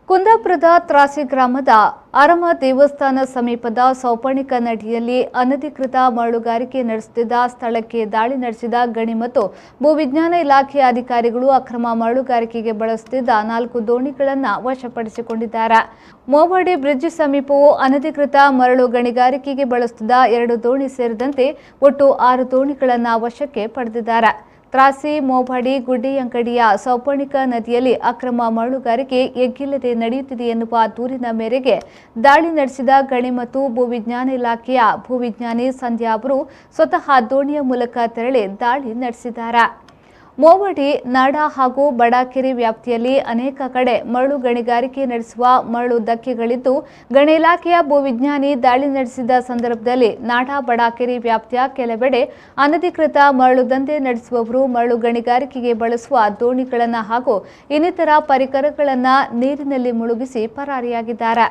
ಕುಂದಾಪುರದ ತ್ರಾಸಿ ಗ್ರಾಮದ ಅರಮ ದೇವಸ್ಥಾನ ಸಮೀಪದ ಸೌಪರ್ಣಿಕ ನದಿಯಲ್ಲಿ ಅನಧಿಕೃತ ಮರಳುಗಾರಿಕೆ ನಡೆಸುತ್ತಿದ್ದ ಸ್ಥಳಕ್ಕೆ ದಾಳಿ ನಡೆಸಿದ ಗಣಿ ಮತ್ತು ಭೂವಿಜ್ಞಾನ ಇಲಾಖೆಯ ಅಧಿಕಾರಿಗಳು ಅಕ್ರಮ ಮರಳುಗಾರಿಕೆಗೆ ಬಳಸುತ್ತಿದ್ದ 4 ದೋಣಿಗಳನ್ನು ವಶಪಡಿಸಿಕೊಂಡಿದ್ದಾರೆ. ಮೋವಡಿ ಬ್ರಿಡ್ಜ್ ಸಮೀಪವೂ ಅನಧಿಕೃತ ಮರಳು ಗಣಿಗಾರಿಕೆಗೆ ಬಳಸುತ್ತಿದ್ದ 2 ದೋಣಿ ಸೇರಿದಂತೆ ಒಟ್ಟು 6 ದೋಣಿಗಳನ್ನು ವಶಕ್ಕೆ ಪಡೆದಿದ್ದಾರೆ. ತ್ರಾಸಿ ಮೋವಡಿ ಗುಡ್ಡೆಯಂಗಡಿಯ ಸೌಪರ್ಣಿಕ ನದಿಯಲ್ಲಿ ಅಕ್ರಮ ಮರಳುಗಾರಿಕೆ ಎಗ್ಗಿಲ್ಲದೆ ನಡೆಯುತ್ತಿದೆ ಎನ್ನುವ ದೂರಿನ ಮೇರೆಗೆ ದಾಳಿ ನಡೆಸಿದ ಗಣಿ ಮತ್ತು ಭೂವಿಜ್ಞಾನ ಇಲಾಖೆಯ ಭೂವಿಜ್ಞಾನಿ ಸಂಧ್ಯಾ ಅವರು ಸ್ವತಃ ದೋಣಿಯ ಮೂಲಕ ತೆರಳಿ ದಾಳಿ ನಡೆಸಿದ್ದಾರೆ. ಮೋವಡಿ ನಾಡ ಹಾಗೂ ಬಡಾಕೆರೆ ವ್ಯಾಪ್ತಿಯಲ್ಲಿ ಅನೇಕ ಕಡೆ ಮರಳು ಗಣಿಗಾರಿಕೆ ನಡೆಸುವ ಮರಳು ಧಕ್ಕೆಗಳಿದ್ದು, ಗಣಿ ಇಲಾಖೆಯ ಭೂವಿಜ್ಞಾನಿ ದಾಳಿ ನಡೆಸಿದ ಸಂದರ್ಭದಲ್ಲಿ ನಾಡ ಬಡಾಕೆರೆ ವ್ಯಾಪ್ತಿಯ ಕೆಲವೆಡೆ ಅನಧಿಕೃತ ಮರಳು ದಂಧೆ ನಡೆಸುವವರು ಮರಳು ಗಣಿಗಾರಿಕೆಗೆ ಬಳಸುವ ದೋಣಿಗಳನ್ನು ಹಾಗೂ ಇನ್ನಿತರ ಪರಿಕರಗಳನ್ನು ನೀರಿನಲ್ಲಿ ಮುಳುಗಿಸಿ ಪರಾರಿಯಾಗಿದ್ದಾರೆ.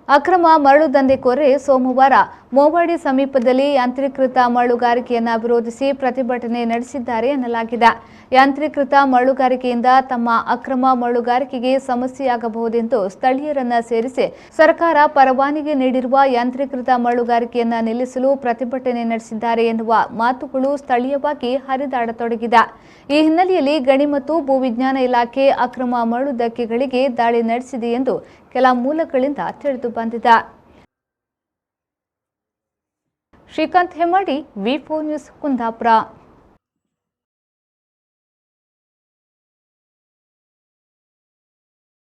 ಅಕ್ರಮ ಮರಳು ದಂಧೆಕೋರರು ಸೋಮವಾರ ಮೋವಡಿ ಸಮೀಪದಲ್ಲಿ ಯಾಂತ್ರೀಕೃತ ಮರಳುಗಾರಿಕೆಯನ್ನು ವಿರೋಧಿಸಿ ಪ್ರತಿಭಟನೆ ನಡೆಸಿದ್ದಾರೆ ಎನ್ನಲಾಗಿದೆ. ಯಾಂತ್ರೀಕೃತ ಮರಳುಗಾರಿಕೆಯಿಂದ ತಮ್ಮ ಅಕ್ರಮ ಮರಳುಗಾರಿಕೆಗೆ ಸಮಸ್ಯೆಯಾಗಬಹುದೆಂದು ಸ್ಥಳೀಯರನ್ನ ಸೇರಿಸಿ ಸರ್ಕಾರ ಪರವಾನಗಿ ನೀಡಿರುವ ಯಾಂತ್ರೀಕೃತ ಮರಳುಗಾರಿಕೆಯನ್ನು ನಿಲ್ಲಿಸಲು ಪ್ರತಿಭಟನೆ ನಡೆಸಿದ್ದಾರೆ ಎನ್ನುವ ಮಾತುಗಳು ಸ್ಥಳೀಯವಾಗಿ ಹರಿದಾಡತೊಡಗಿದೆ. ಈ ಹಿನ್ನೆಲೆಯಲ್ಲಿ ಗಣಿ ಮತ್ತು ಭೂವಿಜ್ಞಾನ ಇಲಾಖೆ ಅಕ್ರಮ ಮರಳು ಧಕ್ಕೆಗಳಿಗೆ ದಾಳಿ ನಡೆಸಿದೆ ಎಂದು ಕೆಲ ಮೂಲಗಳಿಂದ ತಿಳಿದು ಬಂದಿದೆ. ಶ್ರೀಕಾಂತ್ ಹೆಮ್ಮಾಡಿ, ವಿ4 ನ್ಯೂಸ್, ಕುಂದಾಪುರ.